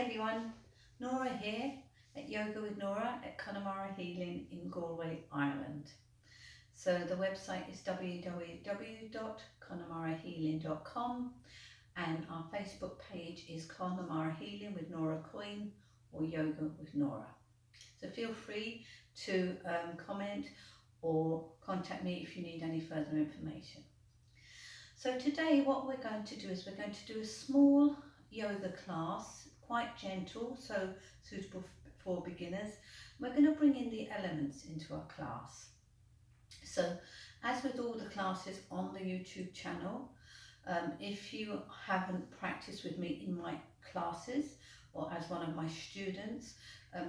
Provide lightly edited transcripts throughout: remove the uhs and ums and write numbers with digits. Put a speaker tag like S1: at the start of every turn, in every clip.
S1: everyone, Nora here at Yoga with Nora at Connemara Healing in Galway, Ireland. So the website is www.connemarahealing.com and our Facebook page is Connemara Healing with Nora Coyne or Yoga with Nora. So feel free to comment or contact me if you need any further information. So today what we're going to do is we're going to do a small yoga class, quite gentle, so suitable for beginners. We're going to bring in the elements into our class. So as with all the classes on the YouTube channel, if you haven't practiced with me in my classes or as one of my students,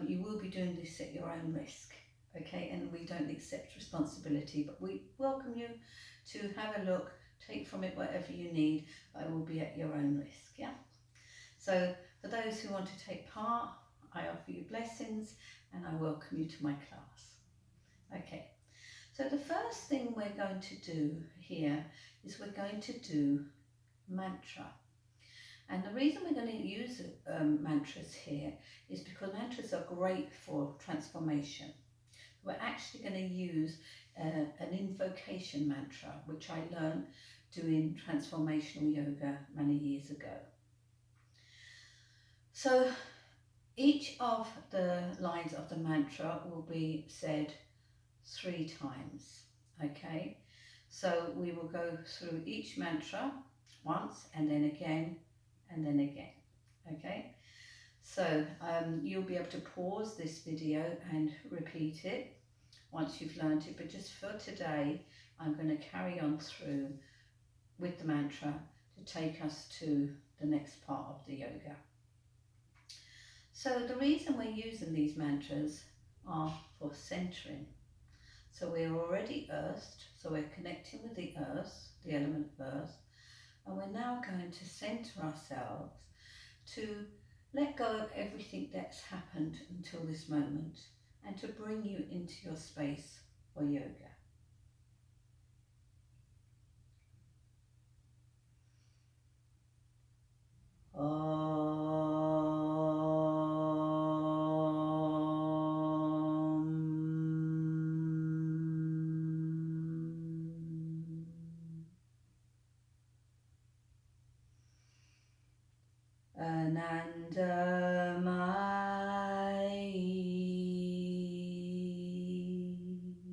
S1: you will be doing this at your own risk, okay? And we don't accept responsibility, but we welcome you to have a look, take from it whatever you need, but it will be at your own risk, yeah? So for those who want to take part, I offer you blessings and I welcome you to my class. Okay, so the first thing we're going to do here is we're going to do mantra. And the reason we're going to use mantras here is because mantras are great for transformation. We're actually going to use an invocation mantra, which I learned doing transformational yoga many years ago. So each of the lines of the mantra will be said 3 times, okay? So we will go through each mantra once and then again and then again, okay? So you'll be able to pause this video and repeat it once you've learned it, but just for today I'm going to carry on through with the mantra to take us to the next part of the yoga. So the reason we're using these mantras are for centering. So we're already earthed, so we're connecting with the earth, the element of earth, and we're now going to center ourselves to let go of everything that's happened until this moment and to bring you into your space for yoga. Anandamayi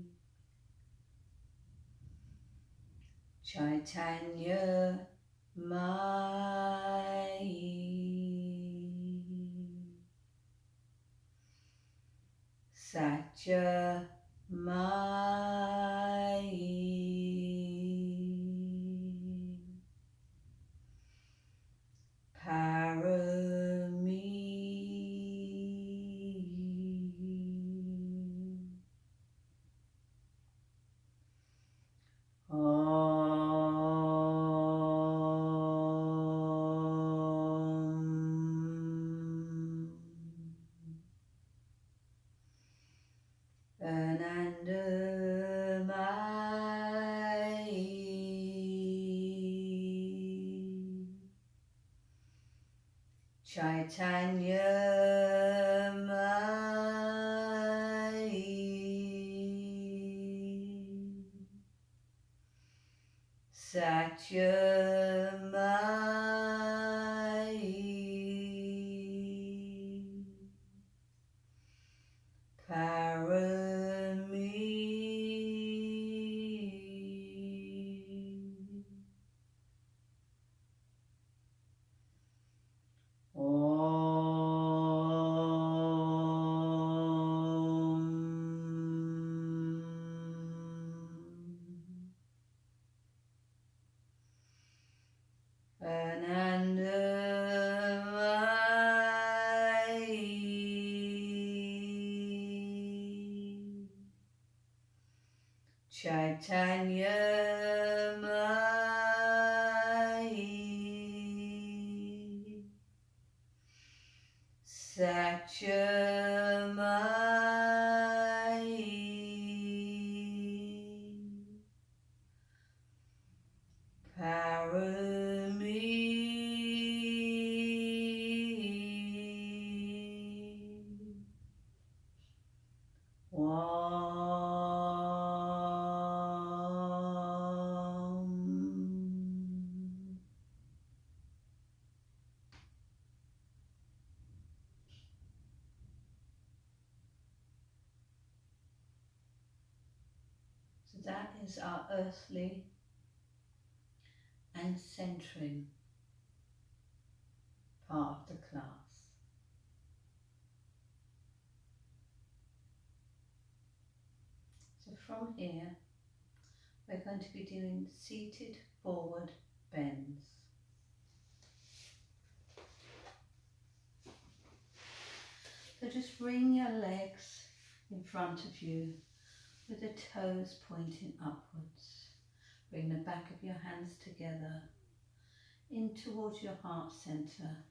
S1: Chaitanya Mayi Satya Mayi Parami Anandamayi Chaitanya Mayi Satya Mayi Parami Anandamayi Chaitanya Mayi Satya Mayi Parami that is our earthly and centering part of the class. So from here, we're going to be doing seated forward bends. So just bring your legs in front of you with the toes pointing upwards. Bring the back of your hands together in towards your heart center,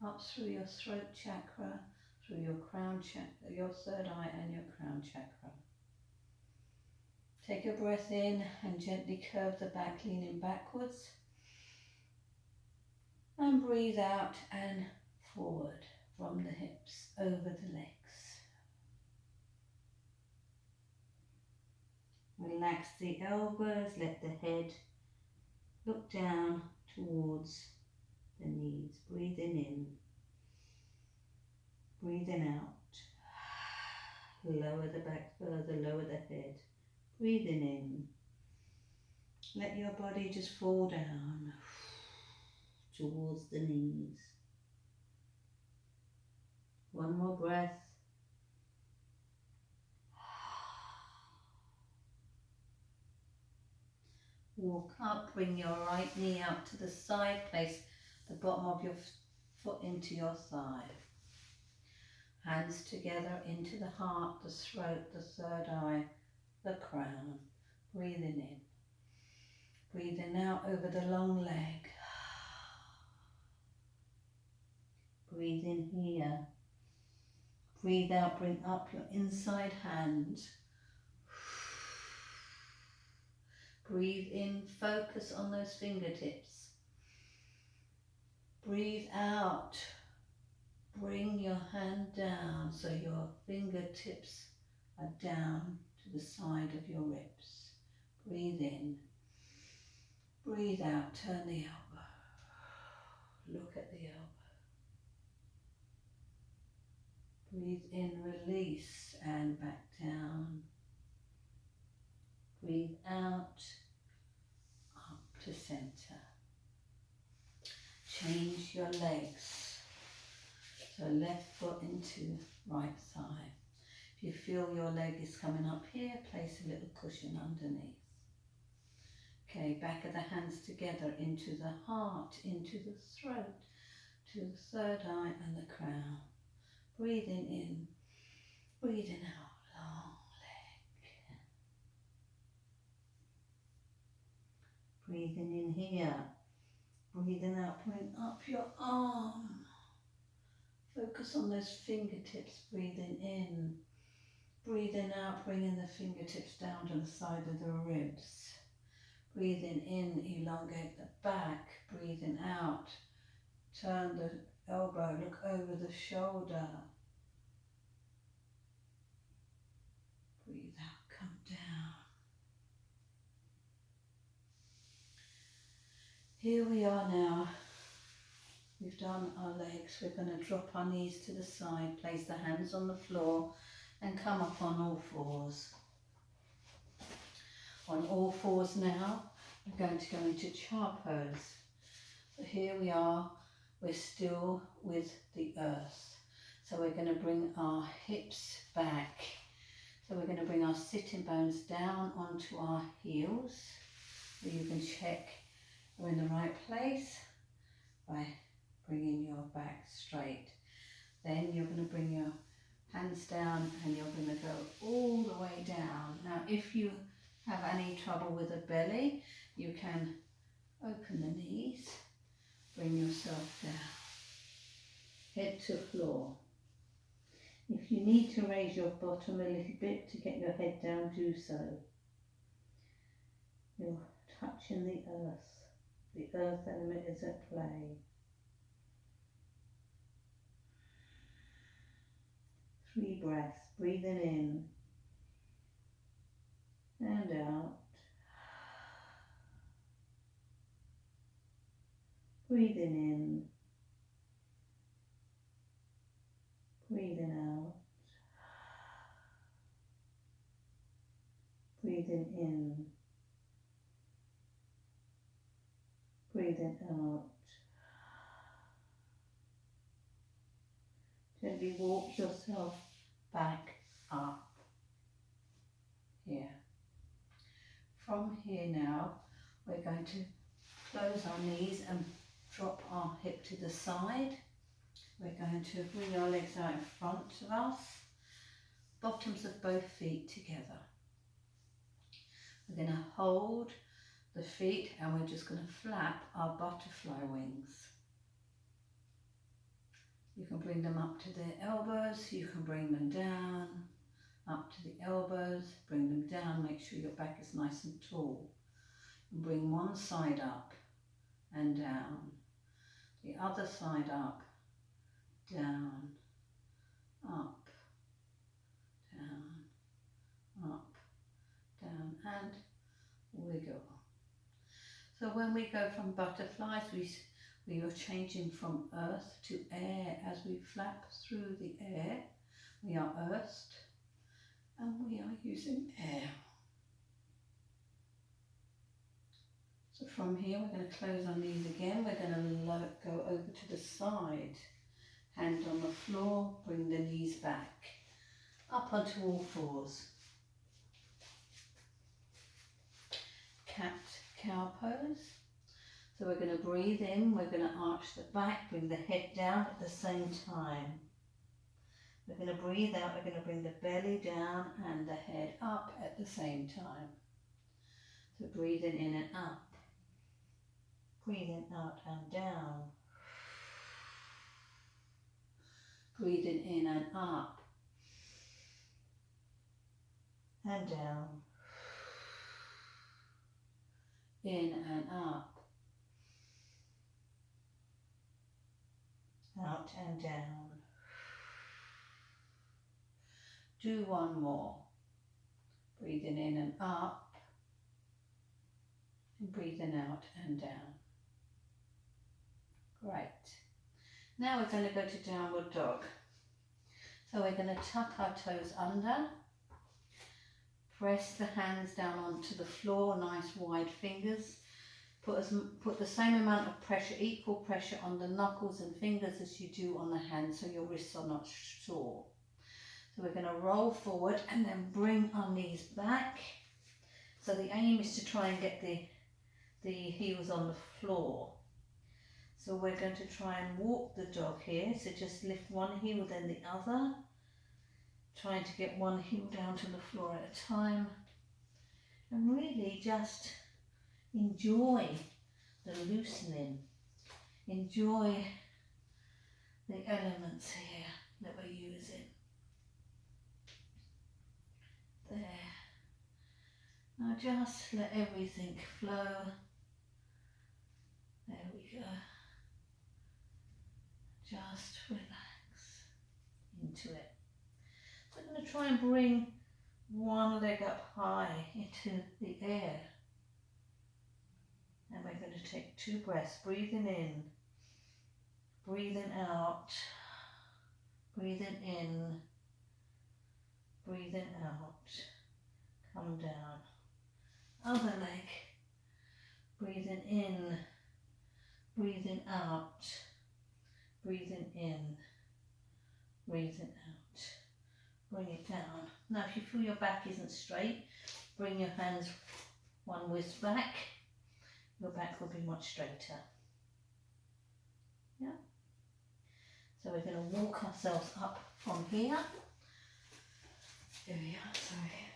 S1: up through your throat chakra, through your crown chakra, your third eye and your crown chakra. Take a breath in and gently curve the back, leaning backwards. And breathe out and forward from the hips, over the legs. Relax the elbows, let the head look down towards the knees. Breathing in, breathing out. Lower the back further, lower the head. Breathing in. Let your body just fall down towards the knees. One more breath. Walk up, bring your right knee out to the side, place the bottom of your foot into your thigh. Hands together into the heart, the throat, the third eye, the crown. Breathing in. Breathing out over the long leg. Breathe in here. Breathe out, bring up your inside hand. Breathe in, focus on those fingertips. Breathe out, bring your hand down so your fingertips are down to the side of your ribs. Breathe in, breathe out, turn the elbow. Look at the elbow. Breathe in, release and back down. Breathe out, up to center. Change your legs. So left foot into right thigh. If you feel your leg is coming up here, place a little cushion underneath. Okay, back of the hands together into the heart, into the throat, to the third eye and the crown. Breathing in, breathing out, long leg. Breathing in here, breathing out, bring up your arm. Focus on those fingertips, breathing in. Breathing out, bringing the fingertips down to the side of the ribs. Breathing in, elongate the back. Breathing out, turn the elbow, look over the shoulder. Breathe out, come down. Here we are now. We've done our legs. We're going to drop our knees to the side, place the hands on the floor and come up on all fours. On all fours now, we're going to go into char pose. So here we are, we're still with the earth. So we're going to bring our hips back. So we're going to bring our sitting bones down onto our heels. So you can check we're in the right place by bringing your back straight. Then you're going to bring your hands down and you're going to go all the way down. Now if you have any trouble with the belly, you can open the knees, bring yourself down, head to floor. If you need to raise your bottom a little bit to get your head down, do so. You're touching the earth element is at play. 3 breaths, breathing in and out. Breathing in, breathing out. Breathing breathing in, breathing out. Gently walk yourself back up here. From here now, we're going to close our knees and drop our hip to the side. We're going to bring our legs out in front of us, bottoms of both feet together. We're going to hold the feet and we're just going to flap our butterfly wings. You can bring them up to the elbows, you can bring them down, up to the elbows, bring them down, make sure your back is nice and tall. And bring one side up and down, the other side up, down, up, down, up, down, and wiggle. So when we go from butterflies, we are changing from earth to air. As we flap through the air, we are earthed and we are using air. So from here we're going to close our knees again. We're going to go over to the side, hand on the floor, bring the knees back, up onto all fours. Cat-cow pose. So we're going to breathe in, we're going to arch the back, bring the head down at the same time. We're going to breathe out, we're going to bring the belly down and the head up at the same time. So breathing in and up, breathing out and down, breathing in and up and down, in and up, out and down. Do one more. Breathing in and up, and breathing out and down. Great. Now we're going to go to downward dog. So we're going to tuck our toes under, press the hands down onto the floor, nice wide fingers. Put the same amount of pressure, equal pressure on the knuckles and fingers as you do on the hands, so your wrists are not sore. So we're going to roll forward and then bring our knees back. So the aim is to try and get the heels on the floor. So we're going to try and walk the dog here. So just lift one heel then the other. Trying to get one heel down to the floor at a time. And really just enjoy the loosening. Enjoy the elements here that we're using. There. Now just let everything flow. There we go. Just relax into it. So I'm going to try and bring one leg up high into the air. And we're going to take 2 breaths, breathing in, breathing out, breathing in, breathing out, come down. Other leg, breathing in, breathing out, breathing in, breathing out. Bring it down. Now if you feel your back isn't straight, bring your hands one whisk back. Your back will be much straighter. Yeah. So we're going to walk ourselves up from here. Here we are, sorry.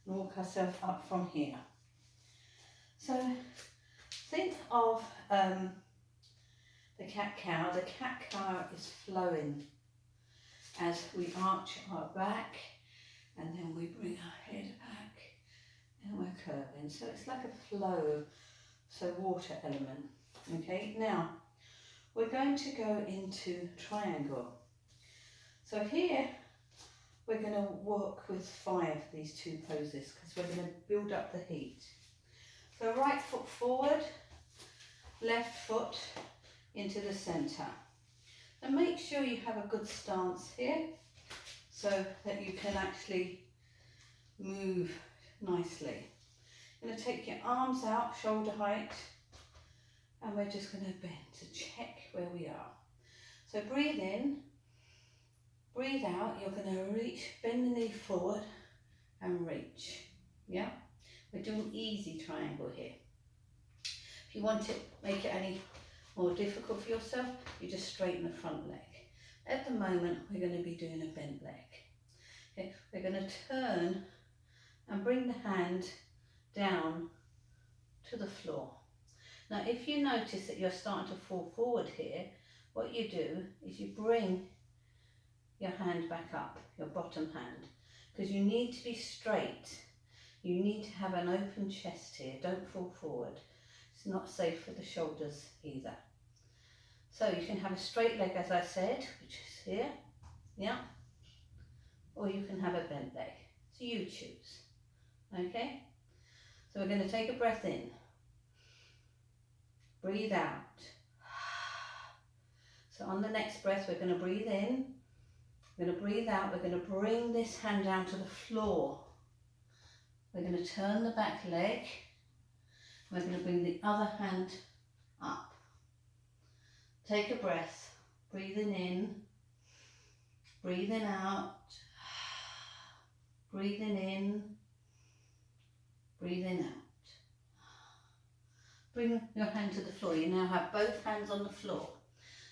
S1: Walk ourselves up from here. So think of the cat-cow. The cat-cow is flowing as we arch our back and then we bring our head back and we're curving. So it's like a flow. So water element. Okay, now we're going to go into triangle. So here we're going to work with 5 these 2 poses because we're going to build up the heat. So right foot forward, left foot into the centre. And make sure you have a good stance here so that you can actually move nicely. You're going to take your arms out, shoulder height, and we're just going to bend to check where we are. So breathe in, breathe out, you're going to reach, bend the knee forward and reach. Yeah? We're doing easy triangle here. If you want to make it any more difficult for yourself, you just straighten the front leg. At the moment, we're going to be doing a bent leg. Okay, we're going to turn and bring the hand down to the floor. Now, if you notice that you're starting to fall forward here, what you do is you bring your hand back up, your bottom hand, because you need to be straight. You need to have an open chest here. Don't fall forward. It's not safe for the shoulders either. So you can have a straight leg, as I said, which is here, yeah, or you can have a bent leg. So you choose, okay? So we're going to take a breath in, breathe out. So on the next breath, we're going to breathe in, we're going to breathe out, we're going to bring this hand down to the floor. We're going to turn the back leg, we're going to bring the other hand up. Take a breath, breathing in, breathing out, breathing in, breathing out. Bring your hand to the floor. You now have both hands on the floor.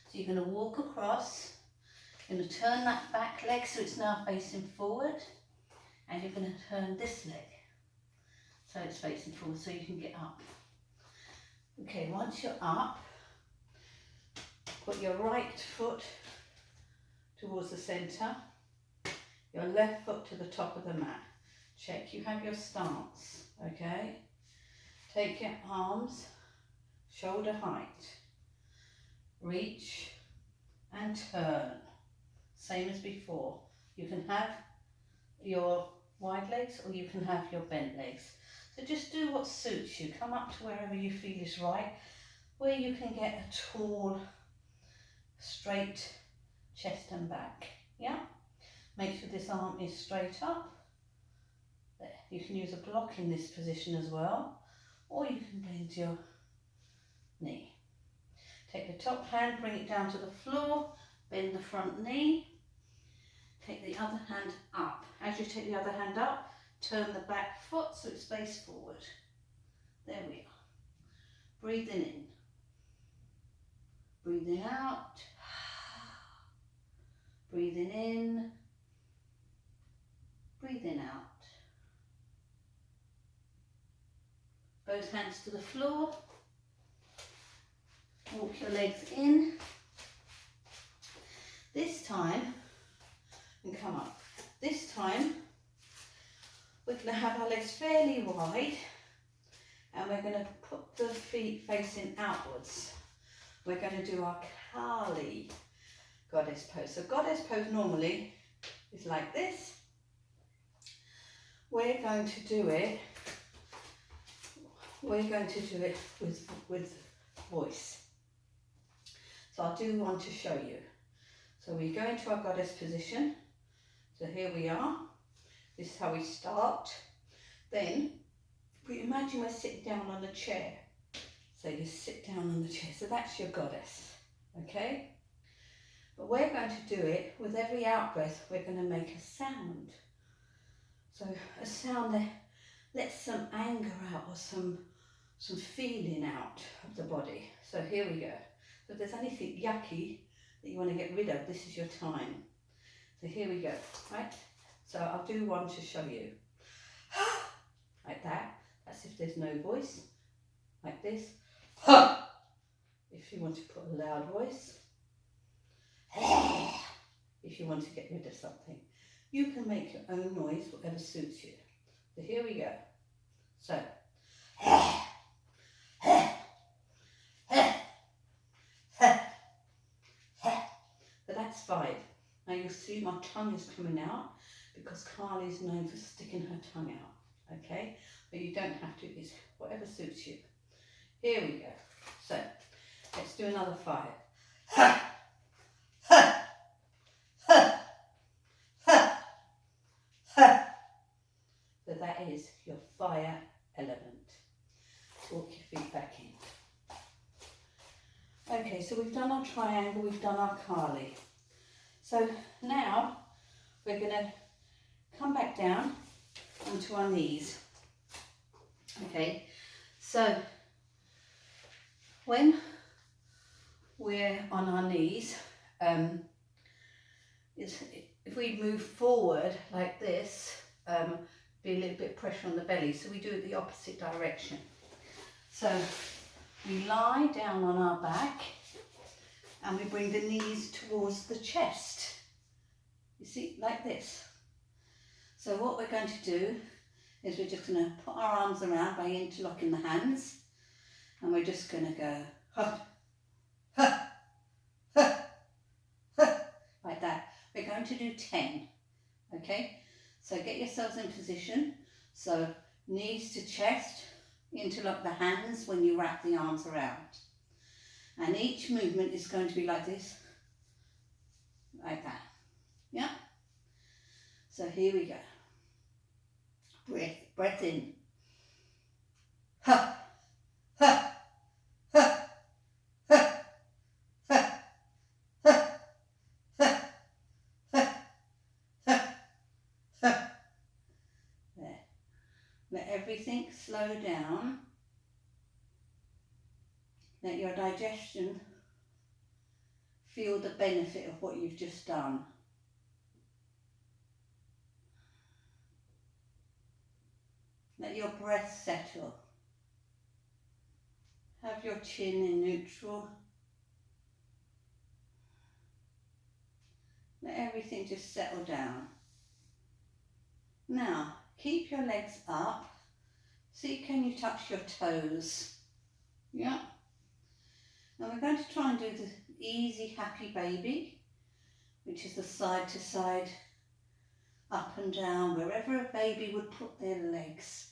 S1: So you're going to walk across, you're going to turn that back leg so it's now facing forward, and you're going to turn this leg so it's facing forward so you can get up. Okay, once you're up, put your right foot towards the centre, your left foot to the top of the mat. Check you have your stance, okay? Take your arms shoulder height, reach and turn, same as before. You can have your wide legs or you can have your bent legs. So just do what suits you. Come up to wherever you feel is right, where you can get a tall, straight chest and back. Yeah? Make sure this arm is straight up. There. You can use a block in this position as well, or you can bend your knee. Take the top hand, bring it down to the floor, bend the front knee. Take the other hand up. As you take the other hand up, turn the back foot so it's faced forward. There we are. Breathing in. Breathing out. Breathing in. Breathing out. Both hands to the floor. Walk your legs in. This time, and come up. This time, we're going to have our legs fairly wide and we're going to put the feet facing outwards. We're going to do our Kali goddess pose. So goddess pose normally is like this. We're going to do it with voice. So I do want to show you. So we go into our goddess position. So here we are. This is how we start. Then we imagine we're sitting down on a chair. So you sit down on the chair. So that's your goddess. Okay? But we're going to do it with every out breath. We're going to make a sound. So a sound that lets some anger out or some feeling out of the body. So here we go. So if there's anything yucky that you want to get rid of, this is your time. So here we go, right? So I'll do one to show you. Like that. That's if there's no voice. Like this. If you want to put a loud voice. If you want to get rid of something. You can make your own noise, whatever suits you. So here we go. So. So that's 5. Now you'll see my tongue is coming out because Kali is known for sticking her tongue out, okay? But you don't have to, it's whatever suits you. Here we go. So, let's do another 5. So that is your we've done our triangle, we've done our Kali. So now we're going to come back down onto our knees. Okay, so when we're on our knees, if we move forward like this, be a little bit of pressure on the belly, so we do it the opposite direction. So we lie down on our back and we bring the knees towards the chest. You see, like this. So what we're going to do is we're just going to put our arms around by interlocking the hands, and we're just going to go ha, ha, ha, ha, like that. We're going to do 10, okay? So get yourselves in position. So knees to chest, interlock the hands when you wrap the arms around. And each movement is going to be like this, like that, yeah? So here we go. Breath in. Ha, ha, ha, ha, ha, ha, ha, ha, ha, ha. There. Let everything slow down. Let your digestion feel the benefit of what you've just done. Let your breath settle. Have your chin in neutral. Let everything just settle down. Now, keep your legs up. See, can you touch your toes? Yeah. Now we're going to try and do the easy happy baby, which is the side to side, up and down, wherever a baby would put their legs.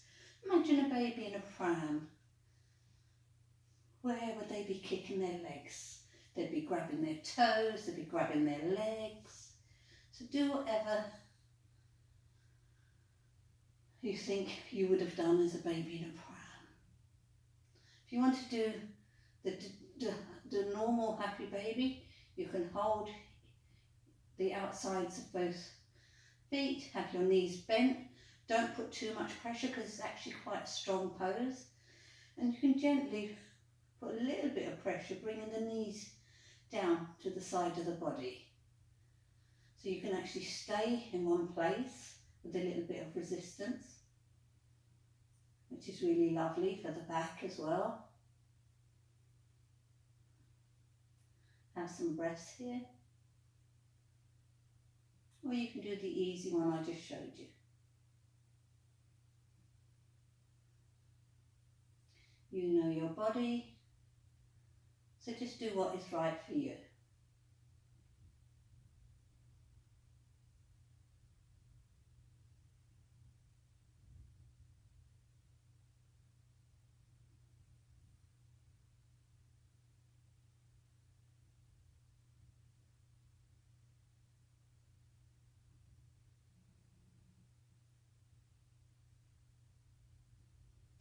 S1: Imagine a baby in a pram. Where would they be kicking their legs? They'd be grabbing their toes, they'd be grabbing their legs. So do whatever you think you would have done as a baby in a pram. If you want to do the normal happy baby, you can hold the outsides of both feet, have your knees bent. Don't put too much pressure because it's actually quite a strong pose. And you can gently put a little bit of pressure, bringing the knees down to the side of the body. So you can actually stay in one place with a little bit of resistance, which is really lovely for the back as well. Have some breaths here. Or you can do the easy one I just showed you. You know your body, so just do what is right for you.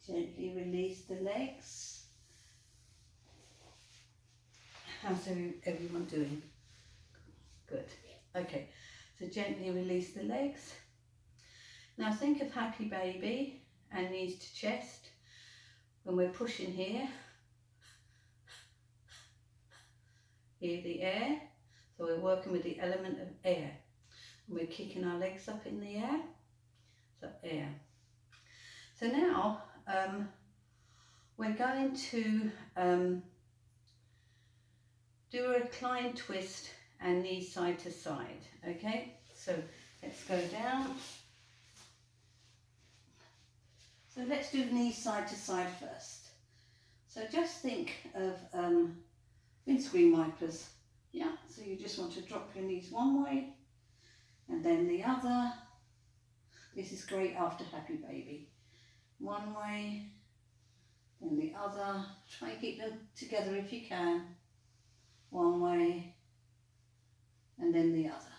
S1: Gently release the legs. How's everyone doing? Good. Okay, so gently release the legs. Now think of happy baby and knees to chest. When we're pushing here, hear the air. So we're working with the element of air. And we're kicking our legs up in the air. So air. So now we're going to do a recline twist and knees side to side. Okay, so let's go down. So let's do knees side to side first. So just think of windscreen wipers. Yeah, so you just want to drop your knees one way and then the other. This is great after happy baby. One way, then the other. Try and keep them together if you can. One way, and then the other.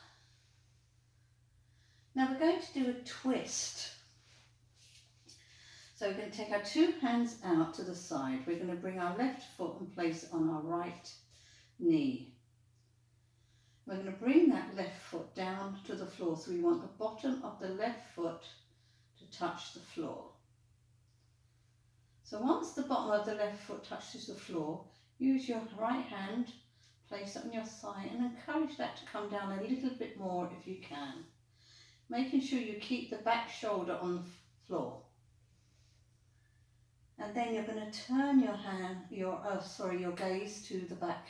S1: Now we're going to do a twist. So we're going to take our two hands out to the side. We're going to bring our left foot and place it on our right knee. We're going to bring that left foot down to the floor, so we want the bottom of the left foot to touch the floor. So once the bottom of the left foot touches the floor, use your right hand, place it on your thigh and encourage that to come down a little bit more if you can. Making sure you keep the back shoulder on the floor. And then you're going to turn your hand, your gaze to the back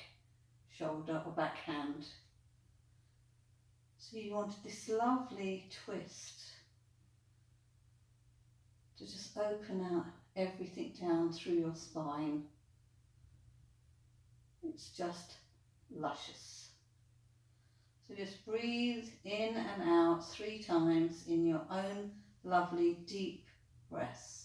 S1: shoulder or back hand. So you want this lovely twist to just open out everything down through your spine. It's just luscious. So just breathe in and out 3 times in your own lovely deep breaths.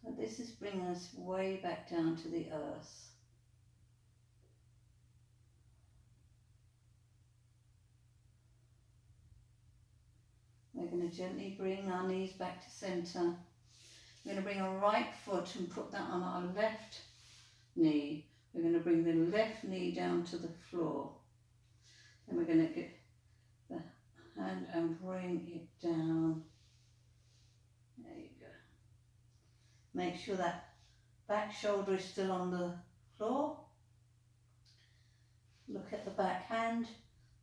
S1: So this is bringing us way back down to the earth. We're going to gently bring our knees back to centre. We're going to bring our right foot and put that on our left knee. We're going to bring the left knee down to the floor. Then we're going to get the hand and bring it down. There you go. Make sure that back shoulder is still on the floor. Look at the back hand.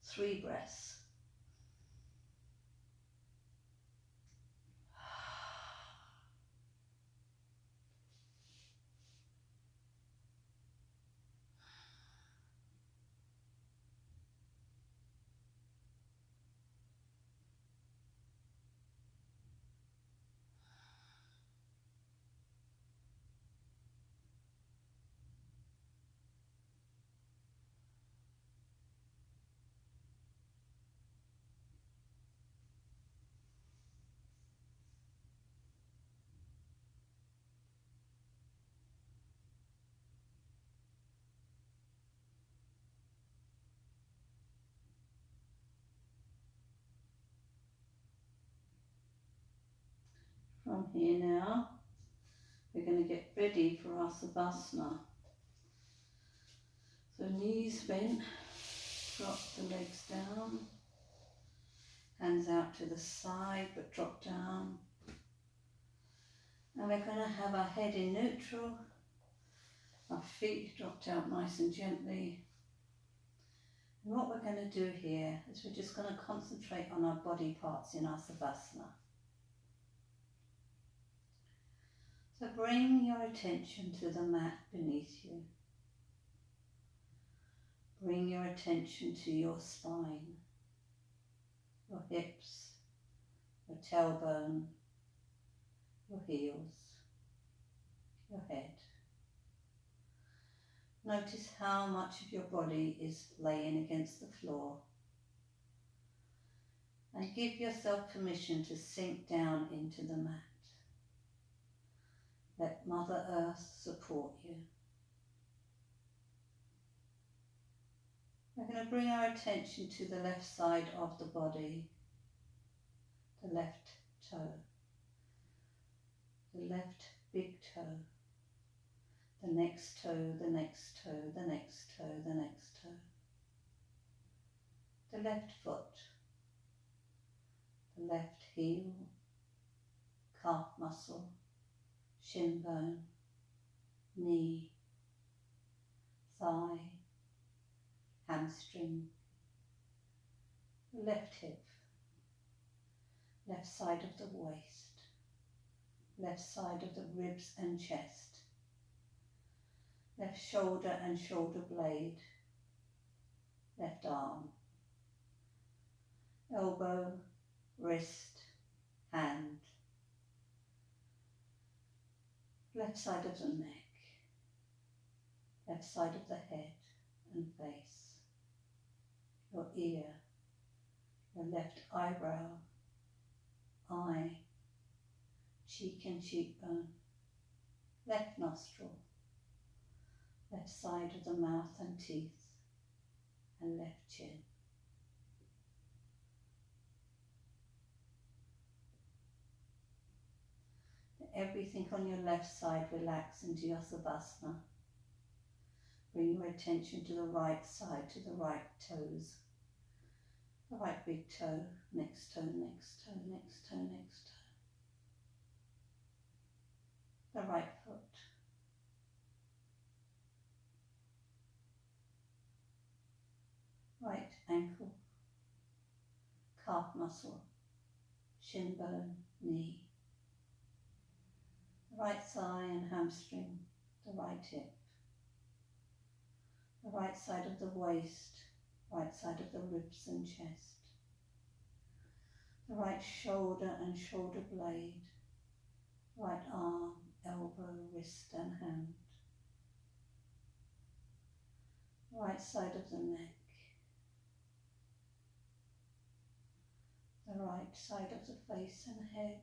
S1: 3 breaths. From here now, we're going to get ready for our Savasana. So knees bent, drop the legs down, hands out to the side but drop down. And we're going to have our head in neutral, our feet dropped out nice and gently. And what we're going to do here is we're just going to concentrate on our body parts in our Savasana. So bring your attention to the mat beneath you. Bring your attention to your spine, your hips, your tailbone, your heels, your head. Notice how much of your body is laying against the floor. And give yourself permission to sink down into the mat. Let Mother Earth support you. We're going to bring our attention to the left side of the body, the left toe, the left big toe, the next toe, the next toe, the next toe, the next toe, the left foot, the left heel, calf muscle, shin bone, knee, thigh, hamstring, left hip, left side of the waist, left side of the ribs and chest, left shoulder and shoulder blade, left arm, elbow, wrist, hand, left side of the neck, left side of the head and face, your ear, your left eyebrow, eye, cheek and cheekbone, left nostril, left side of the mouth and teeth, and left chin. Everything on your left side relax into your Savasana. Bring your attention to the right side, to the right toes. The right big toe, next toe, next toe, next toe, next toe. The right foot. Right ankle, calf muscle, shin bone, knee. The right thigh and hamstring, the right hip. The right side of the waist, right side of the ribs and chest. The right shoulder and shoulder blade, right arm, elbow, wrist and hand. Right side of the neck. The right side of the face and head,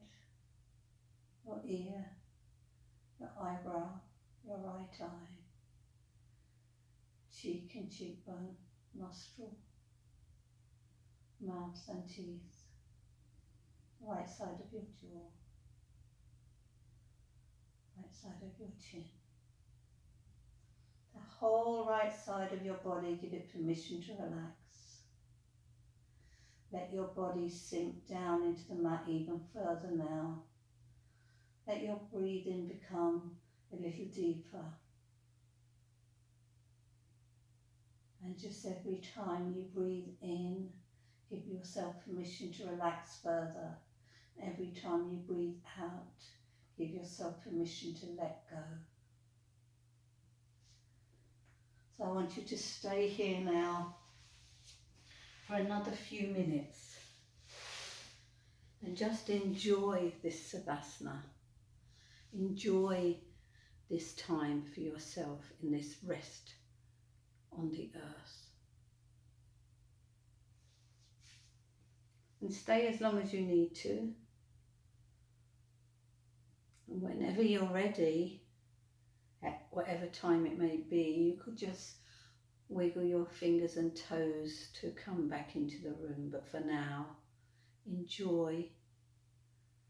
S1: your ear, your eyebrow, your right eye, cheek and cheekbone, nostril, mouth and teeth, right side of your jaw, right side of your chin. The whole right side of your body, give it permission to relax. Let your body sink down into the mat even further now. Let your breathing become a little deeper. And just every time you breathe in, give yourself permission to relax further. Every time you breathe out, give yourself permission to let go. So I want you to stay here now for another few minutes and just enjoy this Savasana. Enjoy this time for yourself in this rest on the earth. And stay as long as you need to. And whenever you're ready, at whatever time it may be, you could just wiggle your fingers and toes to come back into the room. But for now, enjoy